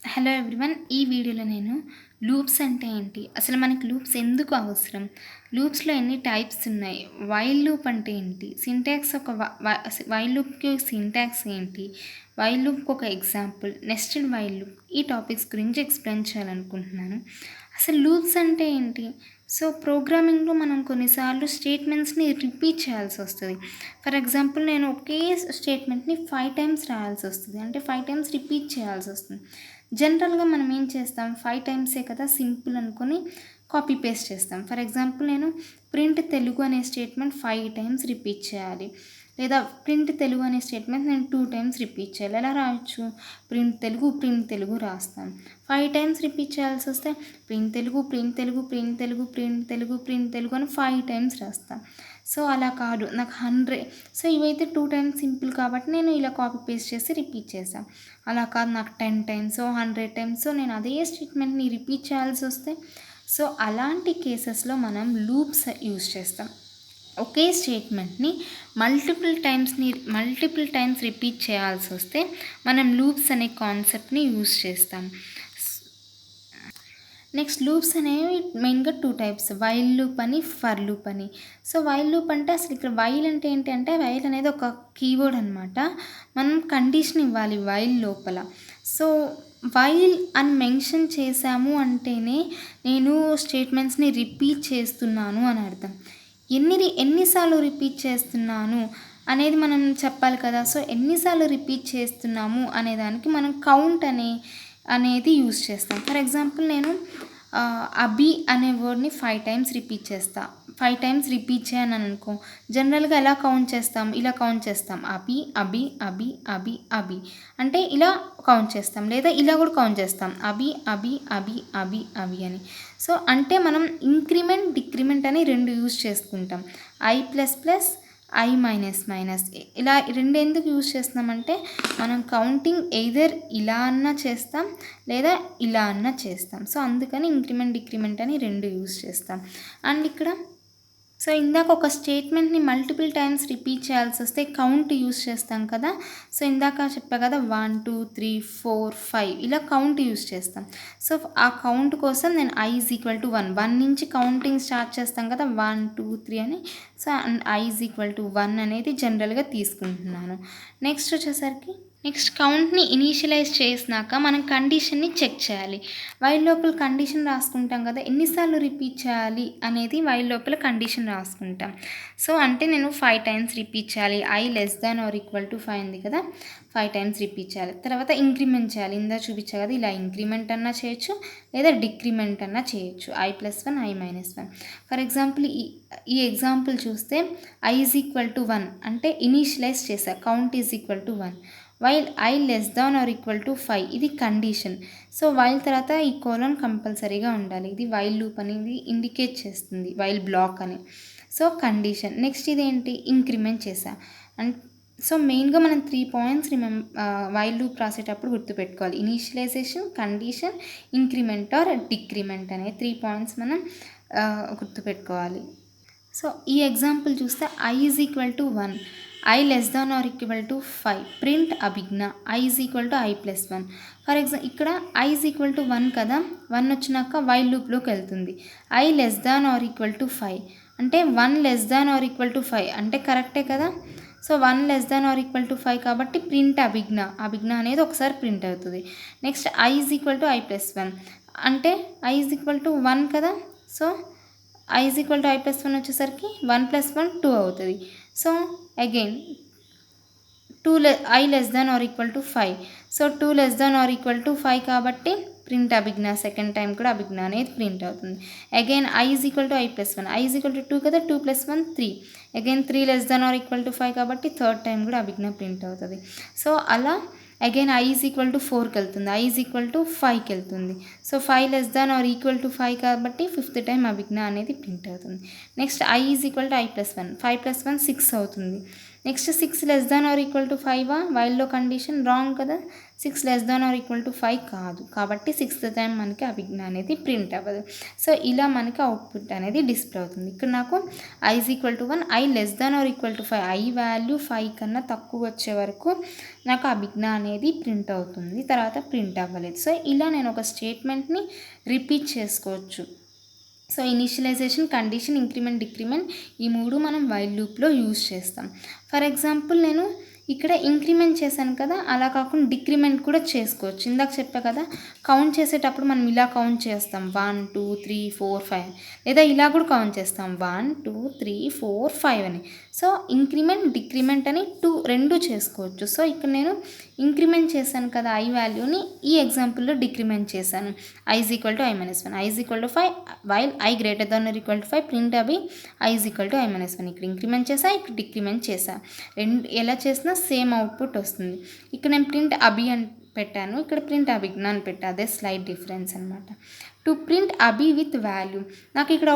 Hello everyone. ఈ వీడియోలో నేను లూప్స్ అంటే ఏంటి, అసలు మనకి లూప్స్ ఎందుకు అవసరం, లూప్స్లో ఎన్ని టైప్స్ ఉన్నాయి, వైల్ లూప్ అంటే ఏంటి, సింటాక్స్ ఒక వైల్ లూప్కి సింటాక్స్ ఏంటి, వైల్ లూప్కి ఒక ఎగ్జాంపుల్, నెస్టెడ్ వైల్ లూప్, ఈ టాపిక్స్ గురించి ఎక్స్ప్లెయిన్ చేయాలనుకుంటున్నాను. అసలు లూప్స్ అంటే ఏంటి? సో ప్రోగ్రామింగ్లో మనం కొన్నిసార్లు స్టేట్మెంట్స్ని రిపీట్ చేయాల్సి వస్తుంది. ఫర్ ఎగ్జాంపుల్ నేను ఒకే స్టేట్మెంట్ని 5 టైమ్స్ రాయాల్సి వస్తుంది, అంటే 5 టైమ్స్ రిపీట్ చేయాల్సి వస్తుంది. జనరల్గా మనం ఏం చేస్తాం, 5 టైమ్సే కదా సింపుల్ అనుకొని కాపీ పేస్ట్ చేస్తాం. ఫర్ ఎగ్జాంపుల్ నేను ప్రింట్ తెలుగు అనే స్టేట్మెంట్ 5 టైమ్స్ రిపీట్ చేయాలి, లేదా ప్రింట్ తెలుగు అనే స్టేట్మెంట్ నేను 2 టైమ్స్ రిపీట్ చేయాలి. ఎలా రాయొచ్చు, ప్రింట్ తెలుగు రాస్తాను. 5 టైమ్స్ రిపీట్ చేయాల్సి వస్తే ప్రింట్ తెలుగు అని 5 టైమ్స్ రాస్తాను. సో అలా కాదు, నాకు 100. సో ఇవైతే 2 టైమ్స్ సింపుల్ కాబట్టి నేను ఇలా కాపీ పేస్ట్ చేసి రిపీట్ చేశాను. అలా కాదు, నాకు 10 టైమ్స్ 100 టైమ్స్ నేను అదే స్టేట్మెంట్ని రిపీట్ చేయాల్సి వస్తే, సో అలాంటి కేసెస్లో మనం లూప్స్ యూజ్ చేస్తాం. ఒకే స్టేట్మెంట్ని మల్టిపుల్ టైమ్స్ రిపీట్ చేయాల్సి వస్తే మనం లూప్స్ అనే కాన్సెప్ట్ని యూజ్ చేస్తాం. నెక్స్ట్ లూప్స్ అనేవి మెయిన్గా 2 టైప్స్, వైల్ లూప్ అని, ఫర్ లూప్ అని. సో వైల్ లూప్ అంటే అసలు ఇక్కడ వైల్ అంటే ఏంటి అంటే, వైల్ అనేది ఒక కీవర్డ్ అనమాట. మనం కండిషన్ ఇవ్వాలి వైల్ లోపల. సో వైల్ అని మెన్షన్ చేశాము అంటేనే నేను స్టేట్మెంట్స్ని రిపీట్ చేస్తున్నాను అని అర్థం. ఎన్నిసార్లు రిపీట్ చేస్తున్నాను అనేది మనం చెప్పాలి కదా. సో ఎన్నిసార్లు రిపీట్ చేస్తున్నాము అనేదానికి మనం కౌంట్ అనేది యూజ్ చేస్తాం. ఫర్ ఎగ్జాంపుల్ నేను అభి అనే వర్డ్ని 5 టైమ్స్ రిపీట్ చేస్తా. 5 టైమ్స్ రిపీట్ చేయను అనుకో, జనరల్గా ఎలా కౌంట్ చేస్తాం, ఇలా కౌంట్ చేస్తాం, అభి అభి అభి అభి అభి అంటే ఇలా కౌంట్ చేస్తాం, లేదా ఇలా కూడా కౌంట్ చేస్తాం, అభి అభి అభి అభి అభి అని. సో అంటే మనం ఇంక్రిమెంట్ డిక్రిమెంట్ అని 2 యూజ్ చేసుకుంటాం. I++ I-, ఇలా 2 ఎందుకు యూజ్ చేస్తున్నామంటే, మనం కౌంటింగ్ ఎయిదర్ ఇలా అన్నా చేస్తాం, లేదా ఇలా అన్నా చేస్తాం. సో అందుకని ఇంక్రిమెంట్ డిక్రిమెంట్ అని 2 యూజ్ చేస్తాం. అండ్ ఇక్కడ సో ఇందాక ఒక స్టేట్మెంట్ని మల్టిపుల్ టైమ్స్ రిపీట్ చేయాల్సి వస్తే కౌంట్ యూజ్ చేస్తాం కదా. సో ఇందాక చెప్పా కదా, 1 2 3 4 5 ఇలా కౌంట్ యూజ్ చేస్తాం. సో ఆ కౌంట్ కోసం నేను I=1 నుంచి కౌంటింగ్ స్టార్ట్ చేస్తాం కదా, 1 2 3 అని. సో I=1 అనేది జనరల్గా తీసుకుంటున్నాను. నెక్స్ట్ వచ్చేసరికి కౌంట్ని ఇనీషియలైజ్ చేసినాక మనం కండిషన్ని చెక్ చేయాలి. వైల్ లోపల కండిషన్ రాసుకుంటాం కదా, ఎన్నిసార్లు రిపీట్ చేయాలి అనేది వైల్ లోపల కండిషన్ రాసుకుంటాం. సో అంటే నేను 5 టైమ్స్ రిపీట్ చేయాలి, I<=5 ఉంది కదా, 5 టైమ్స్ రిపీట్ చేయాలి. తర్వాత ఇంక్రిమెంట్ చేయాలి, ఇందా చూపించా కదా, ఇలా ఇంక్రిమెంట్ అన్నా చేయొచ్చు, లేదా డిక్రిమెంట్ అన్నా చేయొచ్చు, I+1 I-1. ఫర్ ఎగ్జాంపుల్ ఈ ఎగ్జాంపుల్ చూస్తే I=1 అంటే ఇనీషియలైజ్ చేసా, కౌంట్ =1, వైల్ I<=5 ఇది కండిషన్. సో వైల్ తర్వాత ఈ కోలన్ కంపల్సరీగా ఉండాలి, ఇది వైల్ లూప్ అనేది ఇండికేట్ చేస్తుంది, వైల్ బ్లాక్ అని. So condition. నెక్స్ట్ ఇదేంటి, ఇంక్రిమెంట్ చేసా. అండ్ సో మెయిన్గా మనం 3 పాయింట్స్ వైల్ లూప్ రాసేటప్పుడు గుర్తుపెట్టుకోవాలి, initialisation, condition, increment or decrement అనే 3 పాయింట్స్ మనం గుర్తుపెట్టుకోవాలి. సో ఈ ఎగ్జాంపుల్ చూస్తే I=1, I<=5, print అభిజ్ఞ, I=I+1. For example ఇక్కడ I=1 కదా, 1 వచ్చినాక వైల్ లూప్లోకి వెళ్తుంది. I<=5 అంటే 1<=5 అంటే కరెక్టే కదా. సో 1<=5 కాబట్టి ప్రింట్ అభిజ్ఞ అనేది ఒకసారి ప్రింట్ అవుతుంది. నెక్స్ట్ I=I+1 అంటే I=1 కదా. సో I=I+1 వచ్చేసరికి 1 + 1 2 అవుతుంది. So again I<=5. సో 2<=5 కాబట్టి ప్రింట్ అభిజ్ఞ, సెకండ్ టైం కూడా అభిజ్ఞ అనేది ప్రింట్ అవుతుంది. అగైన్ I=I+1, I=2 కదా, 2 + 1 3, అగైన్ 3<=5 కాబట్టి థర్డ్ టైం కూడా అభిజ్ఞ ప్రింట్ అవుతుంది. సో అలా అగైన్ I=4కి వెళ్తుంది, I=5కి వెళ్తుంది. సో 5<=5 కాబట్టి ఫిఫ్త్ టైం అభిజ్ఞ అనేది ప్రింట్ అవుతుంది. నెక్స్ట్ I=I+1, 5 + 1 6 అవుతుంది. నెక్స్ట్ 6<=5 వైల్లో కండిషన్ రాంగ్ కదా. 6 less than or equal to 5 కాదు, కాబట్టి 6th టైం మనకి అభిజ్ఞ అనేది ప్రింట్ అవ్వదు. సో ఇలా మనకి అవుట్పుట్ అనేది డిస్ప్లే అవుతుంది. ఇక్కడ నాకు i is equal to 1, i less than or equal to 5, i value 5 కన్నా తక్కువ వచ్చే వరకు నాకు అభిజ్ఞ అనేది ప్రింట్ అవుతుంది, తర్వాత ప్రింట్ అవ్వలేదు. సో ఇలా నేను ఒక స్టేట్మెంట్ని రిపీట్ చేసుకోవచ్చు. So initialization, condition, increment, decrement ఈ 3 మనం వైల్ లూప్లో యూజ్ చేస్తాం. ఫర్ ఎగ్జాంపుల్ నేను ఇక్కడ ఇంక్రిమెంట్ చేశాను కదా, అలా కాకుండా డిక్రిమెంట్ కూడా చేసుకోవచ్చు. ఇందాక చెప్పా కదా, కౌంట్ చేసేటప్పుడు మనం ఇలా కౌంట్ చేస్తాం 1 2 3 4 5, లేదా ఇలా కూడా కౌంట్ చేస్తాం 1 2 3 4 5 అని. సో ఇంక్రిమెంట్, డిక్రిమెంట్ అని రెండు చేసుకోవచ్చు. సో ఇక్కడ నేను ఇంక్రిమెంట్ చేశాను కదా i వాల్యూని, ఈ ఎగ్జాంపుల్లో డిక్రిమెంట్ చేశాను. i is equal to i minus 1, i is equal to 5, while i greater than or equal to 5 print అవి i is equal to i minus 1. ఇక్కడ ఇంక్రిమెంట్ చేసా, ఇక్కడ డిక్రిమెంట్ చేసా, రెండు ఎలా చేసినా సేమ్ అవుట్పుట్ వస్తుంది. ఇక్కడ నేను ప్రింట్ అభి అని పెట్టాను, ఇక్కడ ప్రింట్ అభిజ్ఞ అని పెట్టా, అదే స్లైట్ డిఫరెన్స్ అనమాట. To print Abhi with value, నాకు ఇక్కడ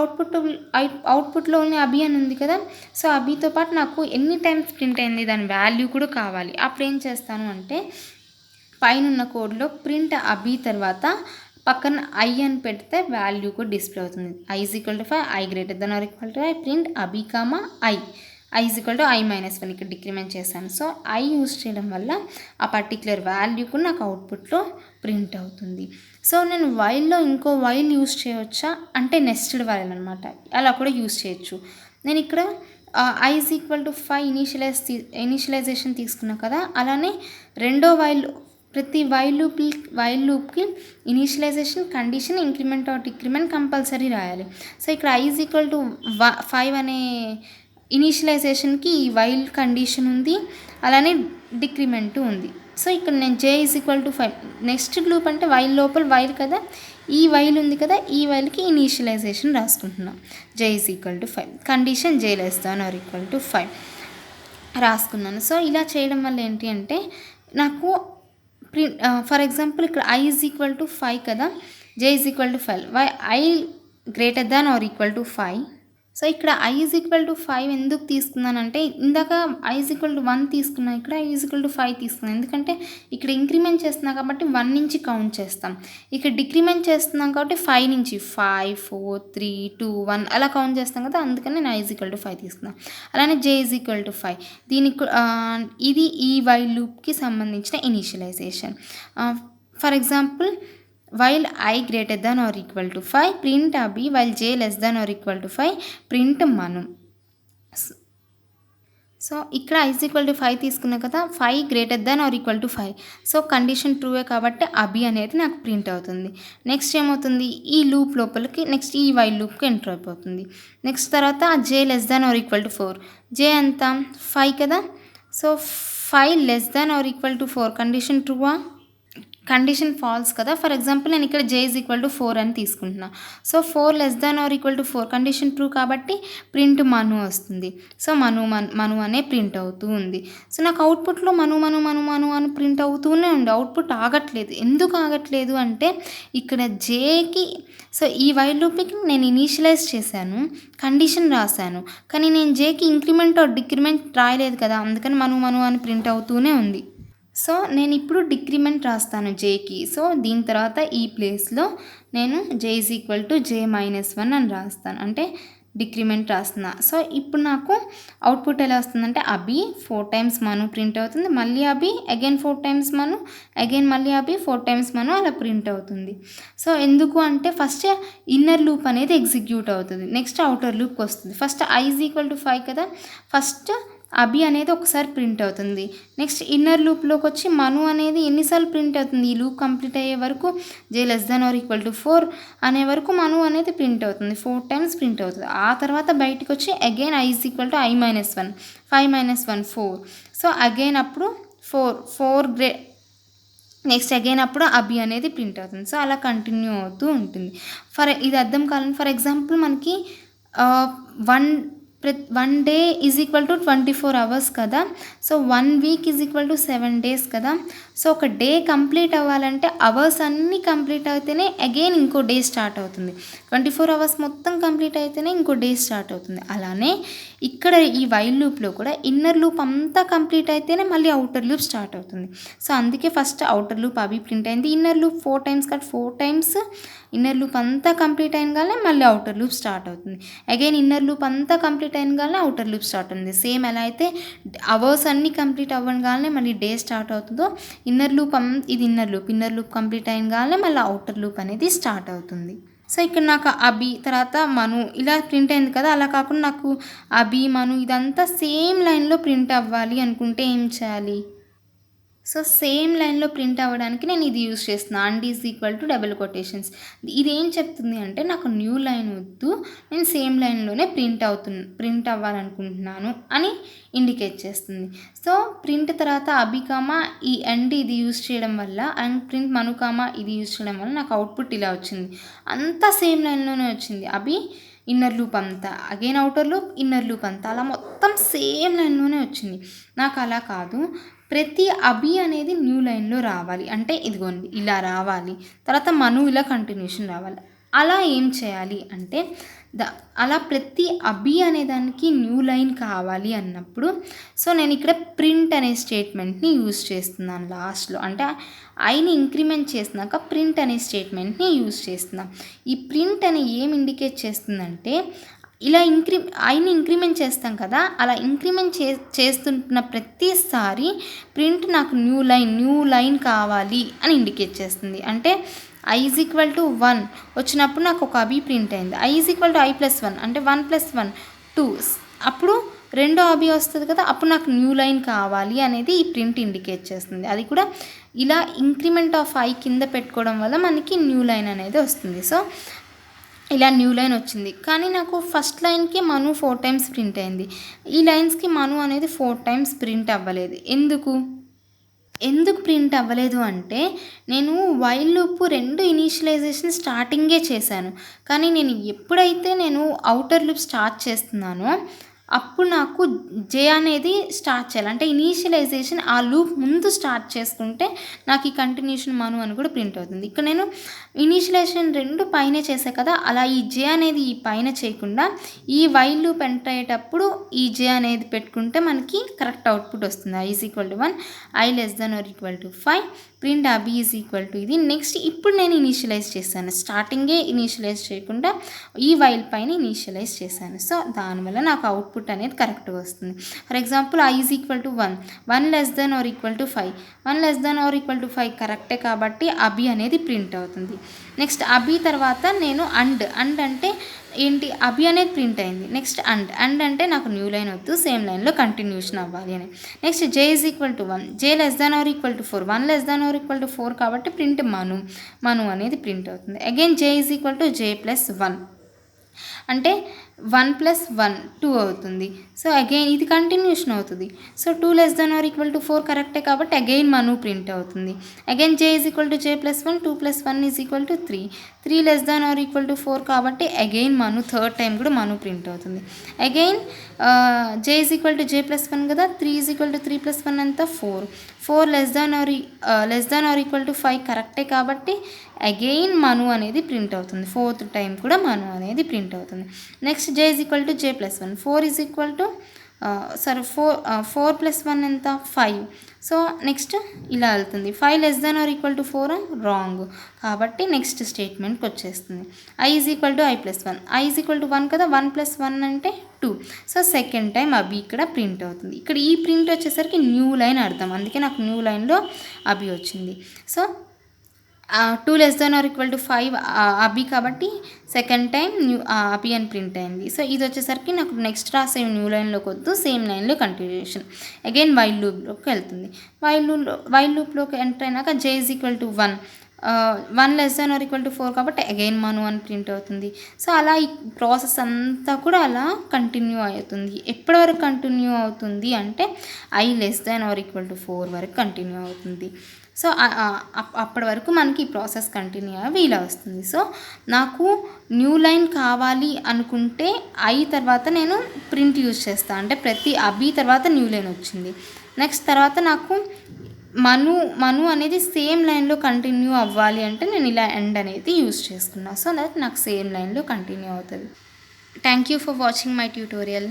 అవుట్పుట్లో ఓన్లీ అభి అని ఉంది కదా, సో అభితో పాటు నాకు ఎన్ని టైమ్స్ ప్రింట్ అయింది దాని వాల్యూ కూడా కావాలి. అప్పుడు ఏం చేస్తాను అంటే, పైన ఉన్న కోడ్లో ప్రింట్ అభి తర్వాత పక్కన ఐ అని పెడితే వాల్యూ కూడా డిస్ప్లే అవుతుంది. i is equal to 5, i greater than or equal to 5, print Abhi comma i is equal to i minus 1. ఇక్కడ డిక్రిమెంట్ చేశాను. సో i యూజ్ చేయడం వల్ల ఆ పర్టిక్యులర్ వాల్యూ కూడా నాకు అవుట్పుట్లో ప్రింట్ అవుతుంది. సో నేను వైల్లో ఇంకో వైల్ యూజ్ చేయవచ్చా అంటే నెస్టెడ్ వైల్ అనమాట, అలా కూడా యూజ్ చేయొచ్చు. నేను ఇక్కడ i is equal to 5 initialization తీసుకున్నా కదా, అలానే రెండో వైల్, ప్రతి వైల్ లూప్కి initialization, condition, increment or decrement compulsory రాయాలి. సో ఇక్కడ i ఈజ్ ఈక్వల్ టు 5 అనే ఇనిషియలైజేషన్కి ఈ వైల్ కండిషన్ ఉంది, అలానే డిక్రిమెంట్ ఉంది. సో ఇక్కడ నేను j is equal to 5, next loop అంటే వైల్ లోపల వైల్ కదా, ఈ వైల్ ఉంది కదా, ఈ వైల్కి ఇనిషియలైజేషన్ రాసుకుంటున్నాం. j is equal to 5, condition j less than or equal to 5 రాసుకున్నాను. సో ఇలా చేయడం వల్ల ఏంటి అంటే, నాకు ఫర్ ఎగ్జాంపుల్ ఇక్కడ i ఈజ్ ఈక్వల్ టు 5 కదా, j is equal to 5, why i greater than or equal to 5. So ఇక్కడ i ఈజ్ ఈక్వల్ టు 5 ఎందుకు తీసుకున్నానంటే, ఇందాక i ఈజ్ ఈక్వల్ టు 1 తీసుకున్నాను, ఇక్కడ i ఈజ్ ఈక్వల్ టు 5 తీసుకున్నాను. ఎందుకంటే ఇక్కడ ఇంక్రిమెంట్ చేస్తున్నాం కాబట్టి 1 నుంచి కౌంట్ చేస్తాం, ఇక్కడ డిక్రిమెంట్ చేస్తున్నాం కాబట్టి 5 నుంచి 5 4 3 2 1 అలా కౌంట్ చేస్తాం కదా, అందుకని నేను i ఈజ్ ఈక్వల్ టు 5 తీసుకున్నాను. అలానే j ఈజ్ ఈక్వల్ టు 5, దీనికి ఇది ఈ వైల్ లూప్కి సంబంధించిన ఇనిషియలైజేషన్. For example, while i greater than or equal to 5 print abhi, while j less than or equal to 5 print manu. So ఇక్కడ i ఈజ్ ఈక్వల్ టు 5 తీసుకున్నా కదా, 5 greater than or equal to 5, so condition true way కాబట్టి అభి అనేది నాకు print అవుతుంది. Next ఏమవుతుంది, ఈ loop లోపలికి నెక్స్ట్ ఈ వైల్ లూప్కి ఎంటర్ అయిపోతుంది. నెక్స్ట్ తర్వాత j less than or equal to 4, j ఎంత 5 కదా, so 5 less than or equal to 4 condition ట్రూవా, కండిషన్ ఫాల్స్ కదా. ఫర్ ఎగ్జాంపుల్ నేను ఇక్కడ j ఈజ్ ఈక్వల్ టు 4 అని తీసుకుంటున్నా, so 4 less than or equal to 4 condition true కాబట్టి ప్రింట్ మను వస్తుంది. సో మను అనే ప్రింట్ అవుతూ ఉంది. సో నాకు అవుట్పుట్లో మను అని ప్రింట్ అవుతూనే ఉంది, అవుట్పుట్ ఆగట్లేదు. ఎందుకు ఆగట్లేదు అంటే, ఇక్కడ jకి, సో ఈ వైల్ లూప్కి నేను ఇనిషియలైజ్ చేశాను, కండిషన్ రాశాను, కానీ నేను jకి ఇంక్రిమెంట్ ఆర్ డిక్రిమెంట్ రాయలేదు కదా, అందుకని మను అని ప్రింట్ అవుతూనే ఉంది. సో నేను ఇప్పుడు డిక్రిమెంట్ రాస్తాను jకి. సో దీని తర్వాత ఈ ప్లేస్లో నేను j is equal to j minus 1 అని రాస్తాను, అంటే డిక్రిమెంట్ రాస్తున్నా. సో ఇప్పుడు నాకు అవుట్పుట్ ఎలా వస్తుందంటే, అభి 4 టైమ్స్ మను ప్రింట్ అవుతుంది, మళ్ళీ అభి అగైన్ 4 టైమ్స్ మను, అగైన్ మళ్ళీ అభి 4 టైమ్స్ మను, అలా ప్రింట్ అవుతుంది. సో ఎందుకు అంటే, ఫస్ట్ ఇన్నర్ లూప్ అనేది ఎగ్జిక్యూట్ అవుతుంది, నెక్స్ట్ అవుటర్ లూప్కి వస్తుంది. First i is equal to 5 కదా, ఫస్ట్ అభి అనేది ఒకసారి ప్రింట్ అవుతుంది, నెక్స్ట్ ఇన్నర్ లూప్లోకి వచ్చి మను అనేది ఎన్నిసార్లు ప్రింట్ అవుతుంది, ఈ లూప్ కంప్లీట్ అయ్యే వరకు j less than or equal to 4 అనే వరకు మను అనేది ప్రింట్ అవుతుంది, 4 టైమ్స్ ప్రింట్ అవుతుంది. ఆ తర్వాత బయటకు వచ్చి again i is equal to i minus 1, 5 minus 1 4, so again అప్పుడు 4 నెక్స్ట్ అగైన్ అప్పుడు అభి అనేది ప్రింట్ అవుతుంది. సో అలా కంటిన్యూ అవుతూ ఉంటుంది. ఇది అర్థం కావాలని, ఫర్ ఎగ్జాంపుల్ మనకి 1 day is equal to 24 hours కదా. So 1 week is equal to 7 days కదా. సో ఒక డే కంప్లీట్ అవ్వాలంటే అవర్స్ అన్నీ కంప్లీట్ అయితేనే అగైన్ ఇంకో డే స్టార్ట్ అవుతుంది. 24 అవర్స్ మొత్తం కంప్లీట్ అయితేనే ఇంకో డే స్టార్ట్ అవుతుంది. అలానే ఇక్కడ ఈ వైల్ లూప్లో కూడా ఇన్నర్ లూప్ అంతా కంప్లీట్ అయితేనే మళ్ళీ అవుటర్ లూప్ స్టార్ట్ అవుతుంది. సో అందుకే ఫస్ట్ అవుటర్ లూప్ అవి ప్రింట్ అయింది. ఇన్నర్ లూప్ 4 టైమ్స్ కాబట్టి 4 టైమ్స్ ఇన్నర్ లూప్ అంతా కంప్లీట్ అయినగానే మళ్ళీ అవుటర్ లూప్ స్టార్ట్ అవుతుంది. అగైన్ ఇన్నర్ లూప్ అంతా కంప్లీట్ అయినగానే అవుటర్ లూప్ స్టార్ట్ అవుతుంది. సేమ్ ఎలా అయితే అవర్స్ అన్నీ కంప్లీట్ అవ్వగానే మళ్ళీ డే స్టార్ట్ అవుతుందో ఇన్నర్ లూప్ ఇది ఇన్నర్ లూప్ కంప్లీట్ అయినగానే మళ్ళీ అవుటర్ లూప్ అనేది స్టార్ట్ అవుతుంది. సో ఇక్కడ నాకు అభి తర్వాత మను ఇలా ప్రింట్ అయింది కదా. అలా కాకుండా నాకు అభి మను ఇదంతా సేమ్ లైన్లో ప్రింట్ అవ్వాలి అనుకుంటే ఏం చేయాలి? సో సేమ్ లైన్లో ప్రింట్ అవ్వడానికి నేను ఇది యూజ్ చేస్తున్నాను. And is equal to double quotations. ఇది ఏం చెప్తుంది అంటే నాకు న్యూ లైన్ వద్దు, నేను సేమ్ లైన్లోనే ప్రింట్ అవ్వాలనుకుంటున్నాను అని ఇండికేట్ చేస్తుంది. సో ప్రింట్ తర్వాత అభికామా ఈ అండ్ ఇది యూజ్ చేయడం వల్ల అండ్ ప్రింట్ మనుకామా ఇది యూజ్ చేయడం వల్ల నాకు అవుట్పుట్ ఇలా వచ్చింది. అంతా సేమ్ లైన్లోనే వచ్చింది. అభి ఇన్నర్ లూప్ అంతా again outer loop inner loop అంతా అలా మొత్తం సేమ్ లైన్లోనే వచ్చింది. నాకు అలా కాదు, ప్రతి అభి అనేది న్యూ లైన్లో రావాలి అంటే ఇదిగోండి ఇలా రావాలి, తర్వాత మను ఇలా కంటిన్యూషన్ రావాలి. అలా ఏం చేయాలి అంటే అలా ప్రతి అభి అనేదానికి న్యూ లైన్ కావాలి అన్నప్పుడు సో నేను ఇక్కడ ప్రింట్ అనే స్టేట్మెంట్ని యూజ్ చేస్తున్నాను లాస్ట్లో. అంటే ఐని ఇంక్రిమెంట్ చేసినాక ప్రింట్ అనే స్టేట్మెంట్ని యూజ్ చేస్తున్నాం. ఈ ప్రింట్ అని ఏం ఇండికేట్ చేస్తుందంటే ఇలా ఐని ఇంక్రిమెంట్ చేస్తాం కదా, అలా ఇంక్రిమెంట్ చేస్తున్న ప్రతిసారి ప్రింట్ నాకు న్యూ లైన్ కావాలి అని ఇండికేట్ చేస్తుంది. అంటే ఐ ఈజ్ ఈక్వల్ టు 1 వచ్చినప్పుడు నాకు ఒక అభి ప్రింట్ అయింది. I is equal to i+1 అంటే 1+1 2 అప్పుడు రెండో అభి వస్తుంది కదా, అప్పుడు నాకు న్యూ లైన్ కావాలి అనేది ఈ ప్రింట్ ఇండికేట్ చేస్తుంది. అది కూడా ఇలా ఇంక్రిమెంట్ ఆఫ్ ఐ కింద పెట్టుకోవడం వల్ల మనకి న్యూ లైన్ అనేది వస్తుంది. సో ఇలా న్యూ లైన్ వచ్చింది. కానీ నాకు ఫస్ట్ లైన్కి మను 4 టైమ్స్ ప్రింట్ అయింది. ఈ లైన్స్కి మను అనేది 4 టైమ్స్ ప్రింట్ అవ్వలేదు. ఎందుకు ప్రింట్ అవ్వలేదు అంటే నేను వైల్ లూప్ 2 ఇనీషియలైజేషన్ స్టార్టింగే చేశాను. కానీ ఎప్పుడైతే నేను అవుటర్ లూప్ స్టార్ట్ చేస్తున్నానో అప్పుడు నాకు జే అనేది స్టార్ట్ చేయాలి. అంటే ఇనీషియలైజేషన్ ఆ లూప్ ముందు స్టార్ట్ చేసుకుంటే నాకు ఈ కంటిన్యూషన్ మను అని కూడా ప్రింట్ అవుతుంది. ఇక్కడ నేను ఇనీషియలైజేషన్ 2 పైన చేశాను కదా, అలా ఈ జే అనేది ఈ పైన చేయకుండా ఈ వైల్ లూప్ ఎంటర్ అయ్యేటప్పుడు ఈ జే అనేది పెట్టుకుంటే మనకి కరెక్ట్ అవుట్పుట్ వస్తుంది. I is equal to 1 I less than or equal to 5 print అబి ఈజ్ ఈక్వల్ టు ఇది. నెక్స్ట్ ఇప్పుడు నేను ఇనీషియలైజ్ చేశాను, స్టార్టింగే ఇనీషియలైజ్ చేయకుండా ఈ వైల్ పైన ఇనీషియలైజ్ చేశాను. సో దానివల్ల నాకు అవుట్పుట్ అనేది కరెక్ట్గా వస్తుంది. For example I is equal to 1 less than or equal to 5 1 less than or equal to 5 కరెక్టే కాబట్టి అబి అనేది ప్రింట్ అవుతుంది. నెక్స్ట్ అబి తర్వాత నేను అండ్ అంటే ఏంటి, అబి అనేది ప్రింట్ అయింది. నెక్స్ట్ అండ్ అంటే నాకు న్యూ లైన్ వద్దు, సేమ్ లైన్లో కంటిన్యూషన్ అవ్వాలి అని. Next J is equal to 1 J less than or equal to 4 1 less than or equal to 4 కాబట్టి ప్రింట్ మను అనేది ప్రింట్ అవుతుంది. Again J is equal to J plus 1 అంటే 1 + 1 2 అవుతుంది. సో అగైన్ ఇది కంటిన్యూషన్ అవుతుంది. So 2 less than or equal to 4 కరెక్టే కాబట్టి again Manu print అవుతుంది. Again J is equal to J plus 1 2 + 1 is equal to 3 less than or equal to 4 కాబట్టి again Manu third time కూడా Manu print అవుతుంది. Again J is equal to J plus 1 కదా, 3 is equal to 3 + 1 అంతా 4 less than or equal to 5 కరెక్టే కాబట్టి again మను అనేది print అవుతుంది. Fourth time కూడా మను అనేది ప్రింట్ అవుతుంది. Next J is equal to J plus 1 4 is equal to 4 + 1 ఎంత 5. సో నెక్స్ట్ ఇలా వెళ్తుంది. 5 less than or equal to 4 wrong కాబట్టి నెక్స్ట్ స్టేట్మెంట్కి వచ్చేస్తుంది. I is equal to i+1 I is equal to 1 కదా, 1 + 1 అంటే 2. సో సెకండ్ టైం అబి ఇక్కడ print అవుతుంది. ఇక్కడ ఈ ప్రింట్ వచ్చేసరికి న్యూ లైన్ అర్థం, అందుకే నాకు న్యూ లైన్లో అబి వచ్చింది. So 2 less than or equal to 5 Abhi కాబట్టి సెకండ్ టైం అబి అని ప్రింట్ అయింది. సో ఇది వచ్చేసరికి నాకు నెక్స్ట్ రాసే న్యూ లైన్లోకి వద్దు, సేమ్ లైన్లో కంటిన్యూషన్. అగైన్ వైల్ లూప్లోకి వెళ్తుంది. వైల్ లూప్లోకి ఎంటర్ అయినాక J is equal to 1 less than or equal to 4 కాబట్టి అగైన్ మను అని ప్రింట్ అవుతుంది. సో అలా ఈ ప్రాసెస్ అంతా కూడా అలా కంటిన్యూ అవుతుంది. ఎప్పటి వరకు కంటిన్యూ అవుతుంది అంటే I less than or equal to 4 వరకు కంటిన్యూ అవుతుంది. సో అప్పటి వరకు మనకి ఈ ప్రాసెస్ కంటిన్యూ అవ్వ ఇలా వస్తుంది. సో నాకు న్యూ లైన్ కావాలి అనుకుంటే ఐ తర్వాత నేను ప్రింట్ యూజ్ చేస్తాను. అంటే ప్రతి అభి తర్వాత న్యూ లైన్ వచ్చింది. నెక్స్ట్ తర్వాత నాకు మను అనేది సేమ్ లైన్లో కంటిన్యూ అవ్వాలి అంటే నేను ఇలా ఎండ్ అనేది యూజ్ చేసుకున్నాను. సో దట్ నాకు సేమ్ లైన్లో కంటిన్యూ అవుతుంది. Thank you for watching my tutorial.